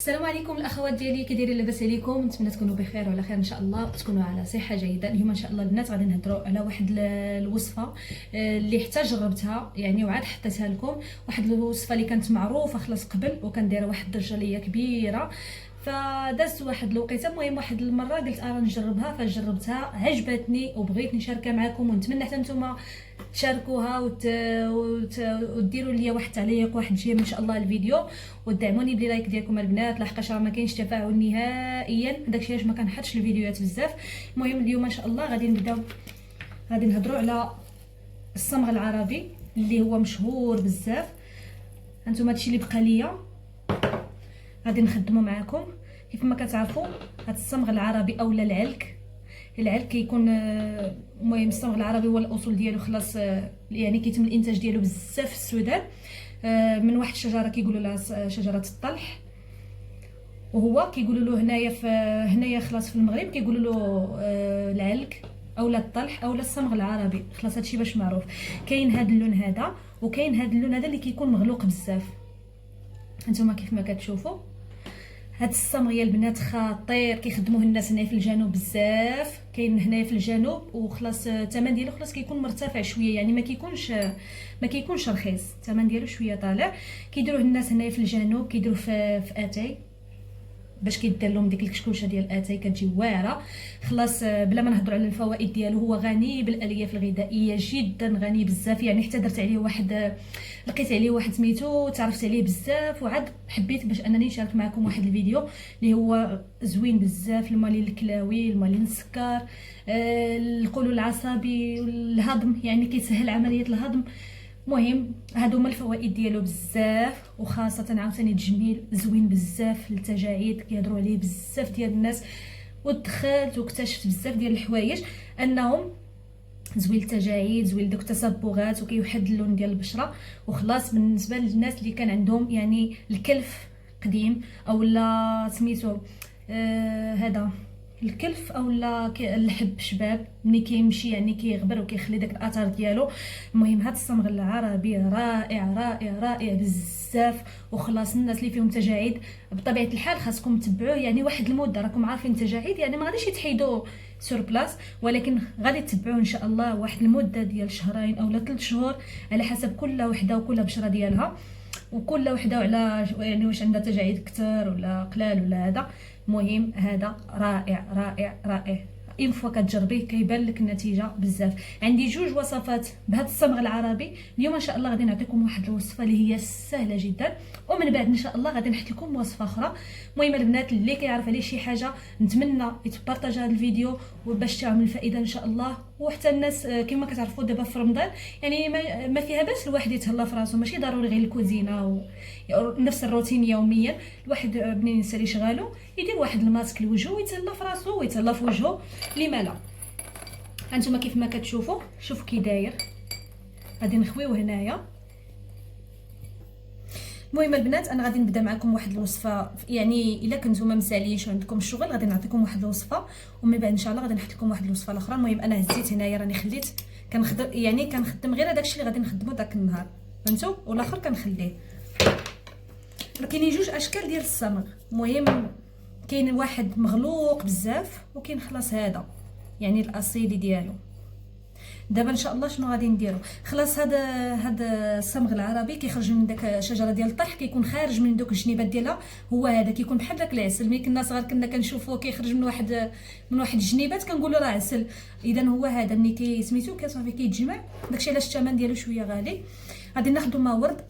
السلام عليكم الاخوات ديالي، كي دايرين؟ لاباس عليكم؟ نتمنى تكونوا بخير وعلى خير ان شاء الله، تكونوا على صحه جيده. اليوم ان شاء الله البنات غادي نهضروا على واحد الوصفه اللي حتى جربتها يعني وعاد حطيتها لكم. واحد الوصفه اللي كانت معروفه خلاص قبل وكان دايره واحد الضجه ليا كبيره، فدازت واحد الوقيته. المهم واحد المره قلت انا نجربها، فجربتها عجبتني وبغيت نشاركها معكم، ونتمنى حتى نتوما تشاركوها وديروا لي واحد التعليق واحد جيم ان شاء الله الفيديو، ودعموني بلي لايك ديالكم البنات، لحقاش راه ما كاينش تفاعل نهائيا، داكشي علاش ما كنحطش الفيديوهات بزاف. المهم اليوم ان شاء الله غادي نهضروا على الصمغ العربي اللي هو مشهور بزاف. هانتوما هادشي اللي بقى ليا غادي نخدمو معكم. كيف ما كتعرفوا هاد الصمغ العربي اولا العلك كيكون المهم الصمغ العربي هو الاصول ديالو خلاص، يعني كيتم الانتاج ديالو بزاف في السودان من واحد الشجره كيقولوا لها شجره الطلح، وهو كيقولوا له هنايا خلاص في المغرب كيقولوا له العلك اولا الطلح اولا الصمغ العربي، خلاص هادشي باش معروف. كاين هاد اللون هذا وكاين هاد اللون هذا اللي كيكون مغلوق بزاف. هانتوما كيف ما كتشوفوا هاد الصمغ يا البنات خطير، كيخدموه الناس هنايا في الجنوب بزاف. كاين هنايا في الجنوب وخلاص الثمن ديالو خلاص كيكون مرتفع شويه، يعني ما كيكونش رخيص، الثمن ديالو شويه طالع. كيديروه الناس هنايا في الجنوب، كيديروه في اتاي باش كيدير لهم ديك الكشكوشه ديال اتاي، كتجي واعره خلاص. بلا ما نهضروا على الفوائد ديالو، هو غني بالالياف الغذائيه جدا، غني بزاف. يعني حتى درت عليه لقيت عليه واحد سميتو، تعرفت عليه بزاف وعاد حبيت باش انني نشارك معكم واحد الفيديو اللي هو زوين بزاف. المالين الكلاوي، المالين السكر، القولون العصبي والهضم، يعني كيسهل عمليه الهضم. مهم هادو هما الفوائد ديالو بزاف، وخاصه عاوتاني التجميل زوين بزاف للتجاعيد، كيهضروا عليه بزاف ديال الناس، ودخلت واكتشفت بزاف ديال الحوايج انهم زوين التجاعيد، زوين دوك التصبغات، وكيوحد اللون ديال البشره. وخلاص بالنسبه للناس اللي كان عندهم يعني الكلف قديم اولا سميتو هذا الكلف اولا الحب شباب، ملي كيمشي يعني كيغبر وكيخلي داك الاثار ديالو. المهم هذا الصمغ العربي رائع رائع رائع بزاف. وخلاص الناس اللي فيهم تجاعيد بطبيعه الحال خاصكم تتبعوه يعني واحد المده، راكم عارفين التجاعيد يعني ما غاديش يتحيدوا سور بلاص، ولكن غادي تتبعوه ان شاء الله واحد المده ديال شهرين اولا 3 شهور على حسب كل وحده وكل بشره ديالها، وكل وحده وعلى يعني واش عندها تجاعيد كثر ولا قلال ولا هذا. المهم هذا رائع رائع رائع، اون فوا كتجربيه كيبان لك النتيجه بزاف. عندي جوج وصفات بهذا الصمغ العربي. اليوم ان شاء الله غادي نعطيكم واحد الوصفه اللي هي سهله جدا، ومن بعد ان شاء الله غادي نحط لكم وصفه اخرى. المهم البنات اللي كيعرف عليه شي حاجه نتمنى يتبارطاج هذا الفيديو وباش تعمل الفائده ان شاء الله. وحتى الناس كما كتعرفوا دابا في رمضان يعني ما فيها باس الواحد يتهلا في راسو، ماشي ضروري غير الكوزينه نفس الروتين يوميا. الواحد منين يسالي شغالو يدير واحد الماسك لوجهه ويتهلا في راسو ويتهلا في وجهه، لما لا. هانتوما كيف ما كتشوفوا، شوفوا كي داير. غادي نخويو هنايا. المهم البنات انا غادي نبدا معكم واحد الوصفه، يعني الا كنتوما مساليش وعندكم الشغل غادي نعطيكم واحد الوصفه، ومن بعد ان شاء الله غادي نحط لكم واحد الوصفه الاخرى. المهم انا هزيت هنايا راني خليت كنخدم غير داكشي اللي غادي نخدمو داك النهار، فهمتوا، والاخر كنخليه. كاينين جوج اشكال ديال الصمغ. المهم كاين واحد مغلوق بزاف وكاين خلاص هذا يعني الاصيلي ديالو. دابا ان شاء الله شنو غادي نديرو، خلاص هذا الصمغ العربي كيخرج من داك الشجره ديال الطيح، كيكون خارج من دوك الجنيبات ديالها. هو هذا كيكون بحال داك العسل، ملي كنا صغار كنا كنشوفوه كيخرج من واحد الجنيبات كنقولوا راه عسل. اذا هو هذا ملي سميتو كيصافي كيتجمع، داكشي علاش الثمن ديالو شويه غالي. غادي ناخذ ما ورد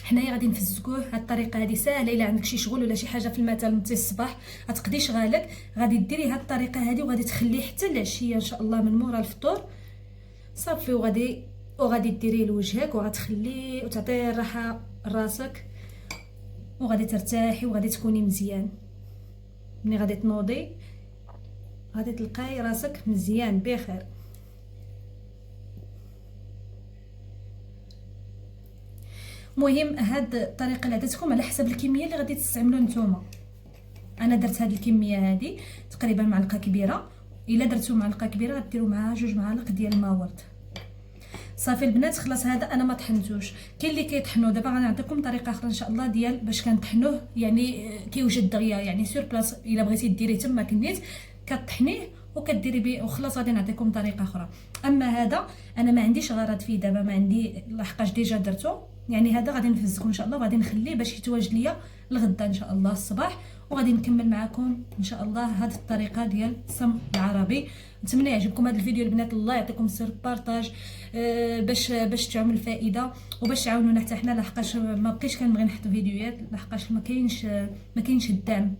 حنايا غادي نفزكوه. هاد الطريقه هذه ساهله، الا عندك شي شغل ولا شي حاجه في المثل نتي الصباح غتقضي شغالك، غادي ديري هاد الطريقه هذه وغادي تخليه حتى العشيه ان شاء الله من مورا الفطور صافي. وغادي ديريه لوجهك وغتخليه وتعطيه الراحه لراسك، وغادي ترتاحي وغادي تكوني مزيان. ملي غادي تنوضي غادي تلقاي راسك مزيان بخير. مهم هاد الطريقه اللي عطيتكم على حسب الكميه اللي غادي تستعملوا نتوما. انا درت هاد الكميه هادي تقريبا معلقه كبيره، الا درتو معلقه كبيره غديروا معاها 2 معالق ديال الماء ورد. صافي البنات خلاص هذا انا ما طحنتوش. كاين اللي كيطحنوه، دابا غنعطيكم طريقه اخرى ان شاء الله ديال باش كنطحنوه، يعني كيوجد دغيا يعني سور بلاص. الا بغيتي ديريه تما كنيت كطحنيه وكديري به وخلاص. غادي نعطيكم طريقه اخرى. اما هذا انا ما عنديش غرض فيه دابا، ما عندي لحقاش ديجا درتو. يعني هذا غادي نفزكم ان شاء الله، وغادي نخليه باش يتواجد ليا الغدا ان شاء الله الصباح، وغادي نكمل معكم ان شاء الله هذه الطريقه ديال السمغ العربي. نتمنى يعجبكم هذا الفيديو البنات. الله يعطيكم السر بارطاج باش تعمل الفائده وباش تعاونونا حتى حنا، لحقاش ما بقيتش كنبغي نحط فيديوهات لحقاش ما كاينش الدعم.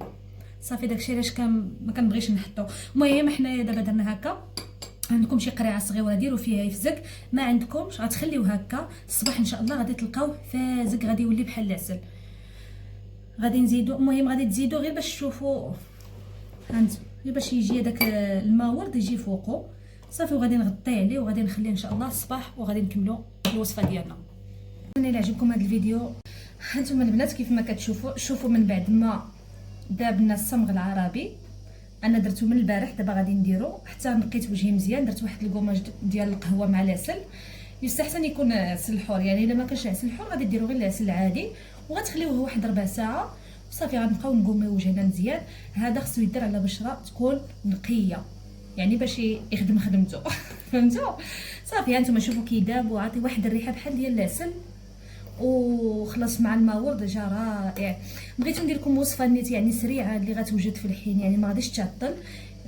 صافي داكشي علاش ما كنبغيش نحطو. المهم حنايا دابا درنا هكا. عندكم شي قريعه صغيره ديروا فيها يفزك، ما عندكمش غتخليوه هكا. الصباح ان شاء الله غادي تلقاوه فازك، غادي يولي بحال العسل. غادي نزيدو، المهم غادي تزيدو غير باش تشوفوا هانتو، غير باش يجي هذاك الماء ورد يجي فوقو. صافي وغادي نغطيه عليه وغادي نخليه ان شاء الله الصباح، وغادي نكملوا الوصفه ديالنا. الا عجبكم هذا الفيديو هانتوما البنات كيف ما كتشوفوا، شوفوا من بعد ما داب لنا الصمغ العربي. انا درتو من البارح، دابا غادي نديرو حتى نقيت وجهي مزيان. درت واحد الكوماج ديال القهوه مع العسل، يستحسن يكون عسل حور. يعني الا ما كانش عسل حور غادي ديروا غير العسل العادي، وغتخليوه واحد ربع ساعه صافي. غنبقاو نقوميو وجهنا مزيان. هذا خصو يدير على بشره تكون نقيه، يعني باش يخدم خدمته فهمتوا؟ صافي هانتوما شوفوا كي داب وعطي واحد الريحه بحال ديال العسل، وخلص مع الماء ورد جا رائع. بغيت ندير لكم وصفه نيت يعني سريعه اللي غتوجد في الحين، يعني ما غاديش تعطل،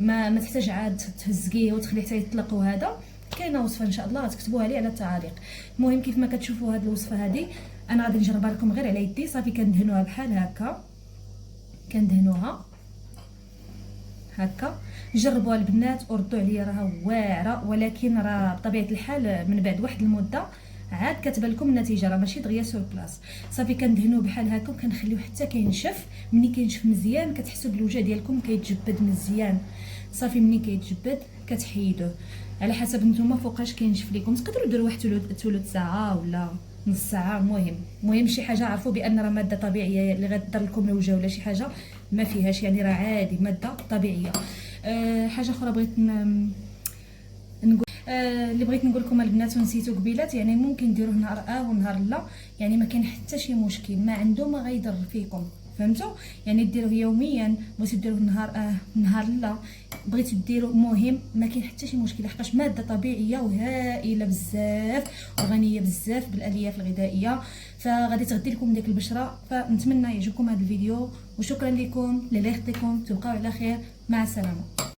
ما تحتاج عاد تهزقيه وتخليه حتى يطلق. وهذا كاينه وصفه ان شاء الله غتكتبوها لي على التعاليق. المهم كيف ما كتشوفوا هذه الوصفه هذه انا غادي نجربها لكم غير على يدي. صافي كندهنوها بحال هكا، كندهنوها هكا. جربوها البنات وردوا عليا، راها واعره، ولكن راه بطبيعه الحال من بعد واحد المده عاد كتبان لكم النتيجه، راه ماشي دغيا سور بلاص. صافي كندهنوه بحال هكا وكنخليوه حتى كينشف. ملي كينشف مزيان كتحسوا بالوجه ديالكم كيتجبد مزيان. صافي ملي كيتجبد كتحيدوه على حسب نتوما فوقاش كينشف لكم. تقدروا ديروا واحد ثلث ساعه ولا نص ساعه. المهم شي حاجه عرفوا بان راه ماده طبيعيه اللي غدير لكم الوجه ولا شي حاجه ما فيهاش، يعني راه عادي ماده طبيعيه. حاجه اخرى بغيت نقول اللي بغيت نقول لكم البنات ونسيتو قبيلات، يعني ممكن ديروه نهار ونهار لا، يعني ما كاين حتى شي مشكل، ما عنده ما غيضر فيكم فهمتوا. يعني ديروه يوميا، بغيتو ديروه نهار لا، بغيتو ديروه المهم ما كاين حتى شي مشكل، لحقاش ماده طبيعيه وهائله بزاف وغنيه بزاف بالالياف الغذائيه، فغادي تغدي لكم ديك البشره. فنتمنى يعجبكم هذا الفيديو، وشكرا لكم. الله يخليكم، تبقاو على خير، مع السلامه.